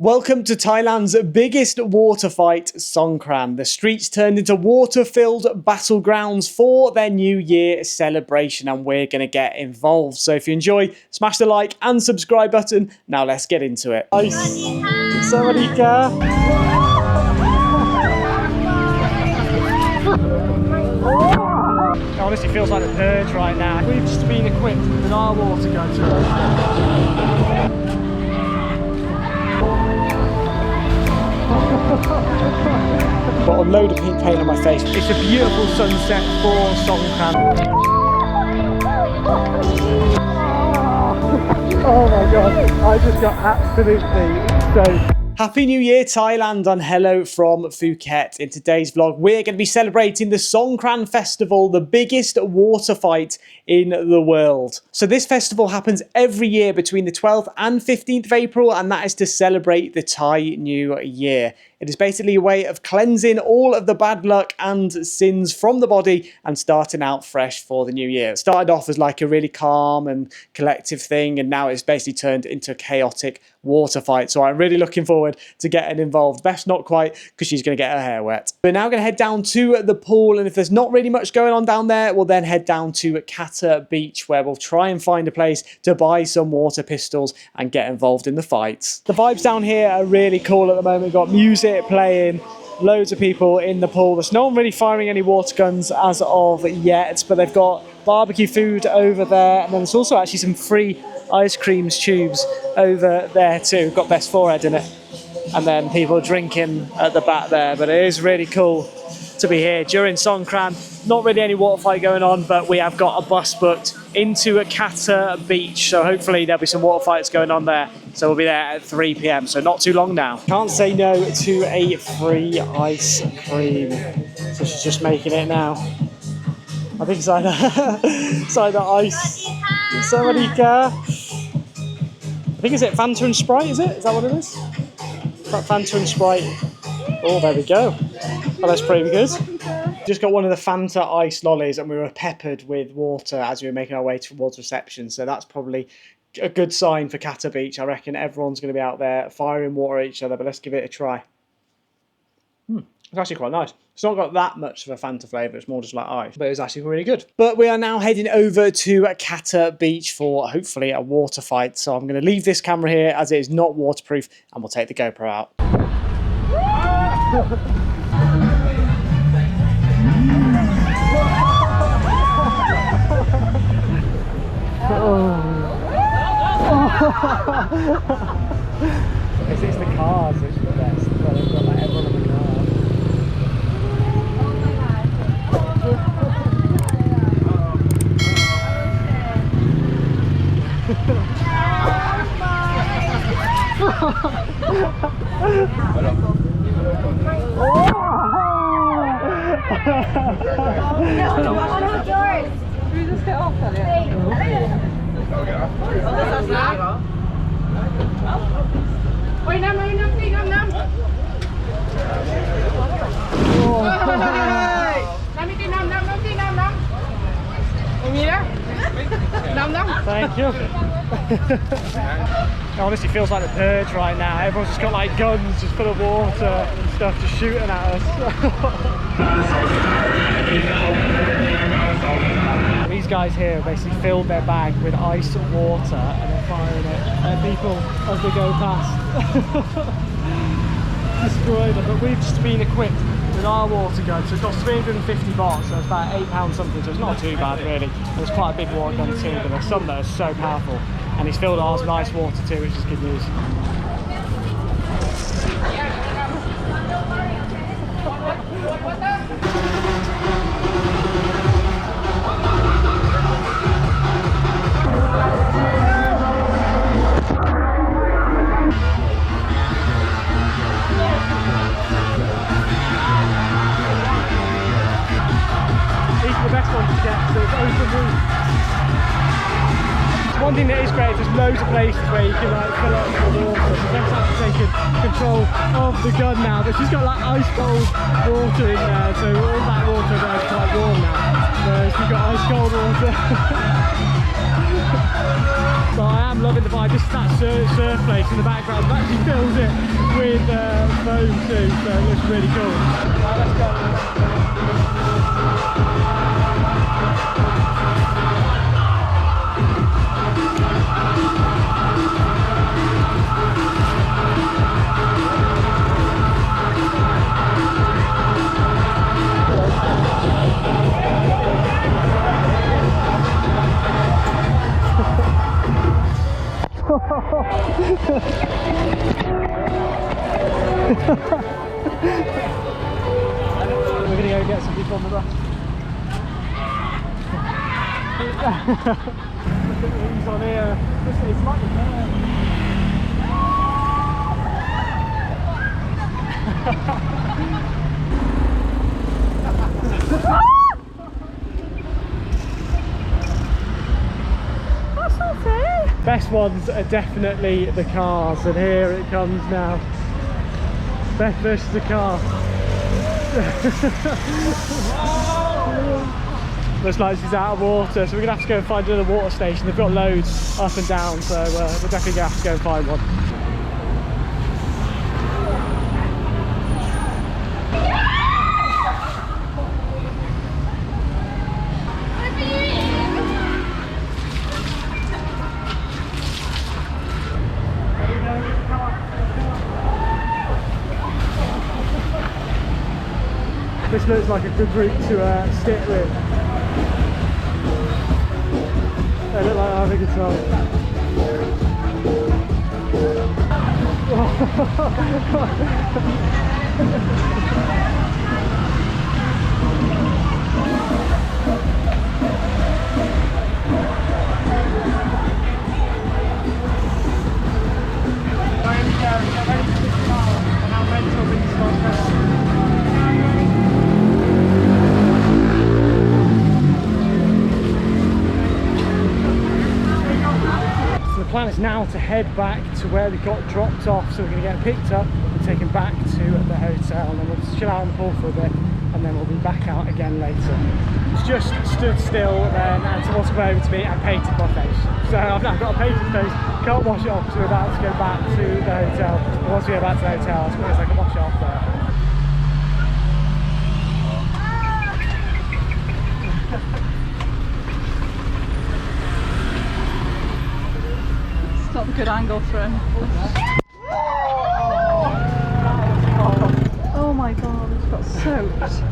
Welcome to Thailand's biggest water fight, Songkran. The streets turned into water-filled battlegrounds for their New Year celebration, and we're going to get involved. So if you enjoy, smash the like and subscribe button. Now let's get into it. Nice. Sawadika. It honestly feels like the purge right now. We've just been equipped with our water guns. Got a load of pink paint on my face. It's a beautiful sunset for Songkran. Oh my god, I just got absolutely soaked. Happy New Year Thailand and hello from Phuket. In today's vlog we're going to be celebrating the Songkran festival, the biggest water fight in the world. So this festival happens every year between the 12th and 15th of April, and that is to celebrate the Thai New Year. It is basically a way of cleansing all of the bad luck and sins from the body and starting out fresh for the new year. It started off as like a really calm and collective thing, and now it's basically turned into a chaotic water fight. So I'm really looking forward to getting involved. Beth's not quite, because she's going to get her hair wet. We're now going to head down to the pool, and if there's not really much going on down there, we'll then head down to Kata Beach, where we'll try and find a place to buy some water pistols and get involved in the fights. The vibes down here are really cool at the moment. We've got music playing, loads of people in the pool. There's no one really firing any water guns as of yet, but they've got barbecue food over there, and then there's also actually some free ice cream tubes over there too. We've got Best Forehead in it, and then people drinking at the back there. But it is really cool to be here during Songkran. Not really any water fight going on, but we have got a bus booked into Kata Beach, so hopefully there'll be some water fights going on there. So we'll be there at 3 PM, so not too long now. Can't say no to a free ice cream. So she's just making it now. I think it's either, it's either ice. Sawadika. I think, is it Fanta and Sprite, is it? Is that what it is? Fanta and Sprite. Oh, there we go. Well, that's pretty good. Just got one of the Fanta ice lollies, and we were peppered with water as we were making our way towards reception. So that's probably a good sign for Kata Beach. I reckon everyone's going to be out there firing water at each other, but let's give it a try. It's actually quite nice. It's not got that much of a Fanta flavour, it's more just like ice, but it was actually really good. But we are now heading over to Kata Beach for hopefully a water fight. So I'm going to leave this camera here as it is not waterproof, and we'll take the GoPro out. It's the cars which are the best. Well, they've got like everyone in the car. Thank you. It honestly feels like the purge right now. Everyone's just got like guns just full of water and stuff just shooting at us. These guys here basically filled their bag with ice and water and they're firing it at people as they go past. Destroyed them, but we've just been equipped with our water gun, so it's got 350 watts, so it's about £8 something, so it's not too bad really. There's quite a big water gun too, but there's some that are so powerful, and he's filled ours with ice water too, which is good news. One thing that is great is there's loads of places where you can like fill up the water. So Beth's actually taken control of the gun now, but she's got like ice cold water in there, so all that water there is quite warm now. So she's got ice cold water. But I am loving the vibe. Just that surf place in the background that actually fills it with foam too, so it looks really cool. Right, let's go. We're gonna go get some people on the raft. Look at these on here. It's like That's not fair. best ones are definitely the cars, and here it comes now. Beth versus the car. Looks like she's out of water, so we're gonna have to go and find another water station. They've got loads up and down, so we're definitely gonna have to go and find one. This looks like a good route to stick with. They look like having a good time. The plan is now to head back to where we got dropped off, so we're going to get picked up and taken back to the hotel, and then we'll just chill out in the pool for a bit, and then we'll be back out again later. It's just stood still then, and someone came over to me and painted my face. So I've now got a painted face, can't wash it off, so we're about to go back to the hotel. And once we go back to the hotel, I suppose I can wash it off there. Not a good angle for him. Oh my god, it's got soaked.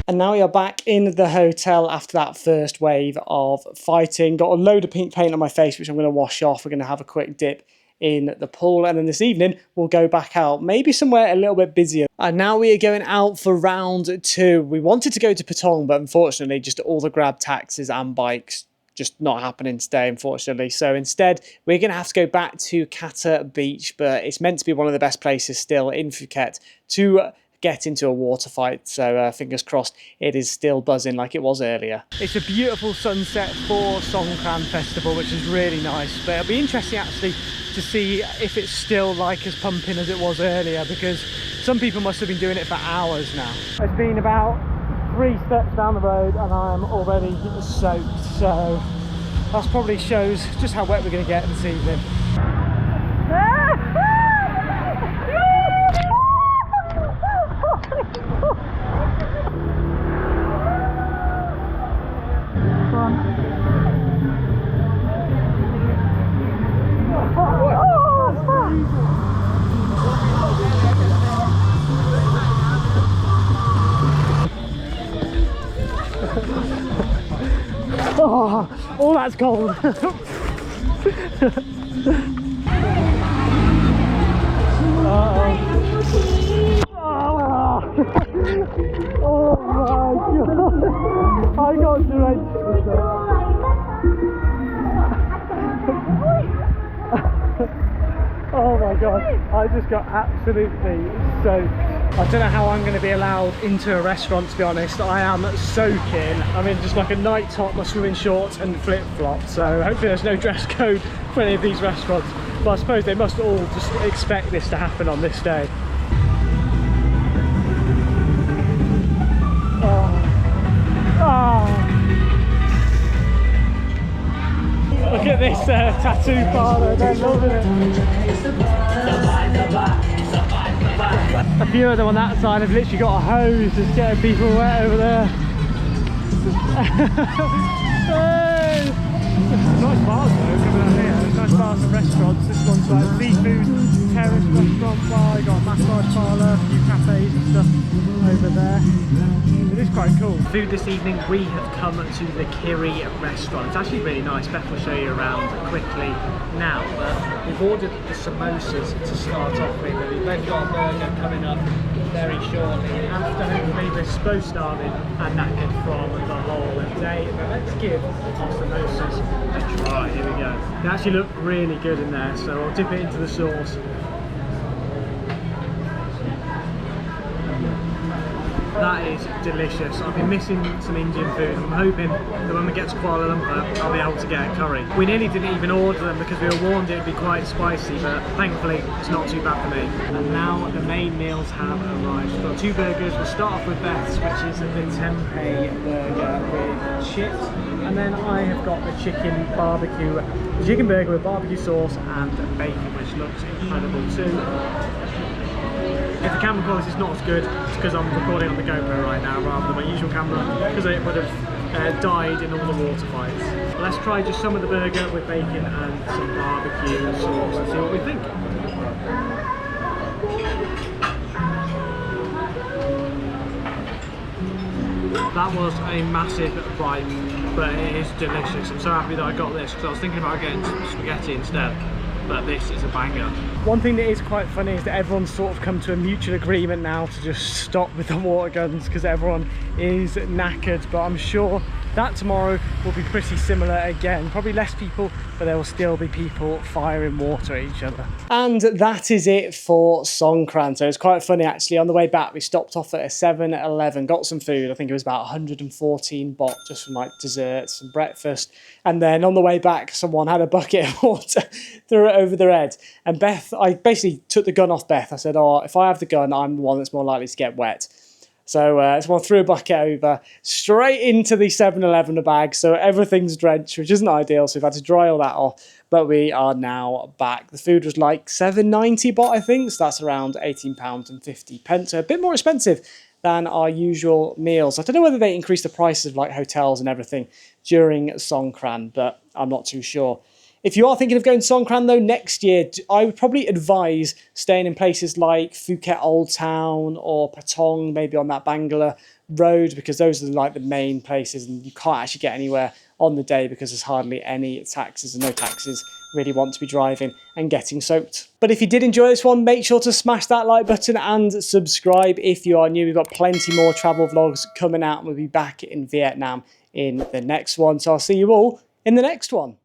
And now we are back in the hotel after that first wave of fighting. Got a load of pink paint on my face, which I'm going to wash off. We're going to have a quick dip in the pool, and then this evening we'll go back out, maybe somewhere a little bit busier. And now we are going out for round 2. We wanted to go to Patong, but unfortunately just all the grab taxis and bikes just not happening today, unfortunately. So instead we're going to have to go back to Kata Beach, but it's meant to be one of the best places still in Phuket to get into a water fight, so fingers crossed it is still buzzing like it was earlier. It's a beautiful sunset for Songkran festival, which is really nice, but it'll be interesting actually to see if it's still like as pumping as it was earlier, because some people must have been doing it for hours now. It's been about 3 steps down the road and I'm already soaked, so that probably shows just how wet we're going to get this evening. Oh, that's cold. Oh my god, I got drenched. Oh my god, I just got absolutely soaked. I don't know how I'm going to be allowed into a restaurant, to be honest. I am soaking. I'm in just like a night top, my swimming shorts and flip-flops. So hopefully there's no dress code for any of these restaurants. But I suppose they must all just expect this to happen on this day. Look at this tattoo parlour, they're loving it. A few of them on that side have literally got a hose just getting people wet over there. Hey! Nice bars though, coming out here. Nice bars and restaurants. This one's like seafood terrace restaurant bar. You got a massage parlour, a few cafes and stuff over there. It is quite cool. Food this evening, we have come to the Kiri restaurant. It's actually really nice. Beth will show you around quickly now. We've ordered the samosas to start off with. We've then got a burger coming up very shortly. After hopefully we're supposed starving and knackered from the whole day. But let's give our samosas a try. Here we go. They actually look really good in there, so I'll dip it into the sauce. That is delicious. I've been missing some Indian food. I'm hoping that when we get to Kuala Lumpur, I'll be able to get a curry. We nearly didn't even order them because we were warned it would be quite spicy, but thankfully it's not too bad for me. And now the main meals have arrived. We've got two burgers. We'll start off with Beth's, which is the tempeh burger with chips. And then I have got the chicken burger with barbecue sauce and bacon, which looks incredible too. If the camera quality is not as good, it's because I'm recording on the GoPro right now rather than my usual camera, because it would have died in all the water fights. Let's try just some of the burger with bacon and some barbecue sauce and see what we think. That was a massive bite, but it is delicious. I'm so happy that I got this because I was thinking about getting some spaghetti instead. But this is a banger. One thing that is quite funny is that everyone's sort of come to a mutual agreement now to just stop with the water guns because everyone is knackered, but I'm sure that tomorrow will be pretty similar again. Probably less people, but there will still be people firing water at each other. And that is it for Songkran. So it's quite funny actually. On the way back, we stopped off at a 7-Eleven, got some food. I think it was about 114 baht just from like desserts and breakfast. And then on the way back, someone had a bucket of water, threw it over their head. And Beth, I basically took the gun off Beth. I said, oh, if I have the gun, I'm the one that's more likely to get wet. So someone threw a bucket over, straight into the 7-Eleven bag, so everything's drenched, which isn't ideal, so we've had to dry all that off, but we are now back. The food was like 7.90 baht, I think, so that's around £18.50, so a bit more expensive than our usual meals. I don't know whether they increased the prices of like hotels and everything during Songkran, but I'm not too sure. If you are thinking of going to Songkran though next year, I would probably advise staying in places like Phuket Old Town or Patong, maybe on that Bangla road, because those are like the main places and you can't actually get anywhere on the day because there's hardly any taxis and no taxis really want to be driving and getting soaked. But if you did enjoy this one, make sure to smash that like button and subscribe if you are new. We've got plenty more travel vlogs coming out and we'll be back in Vietnam in the next one. So I'll see you all in the next one.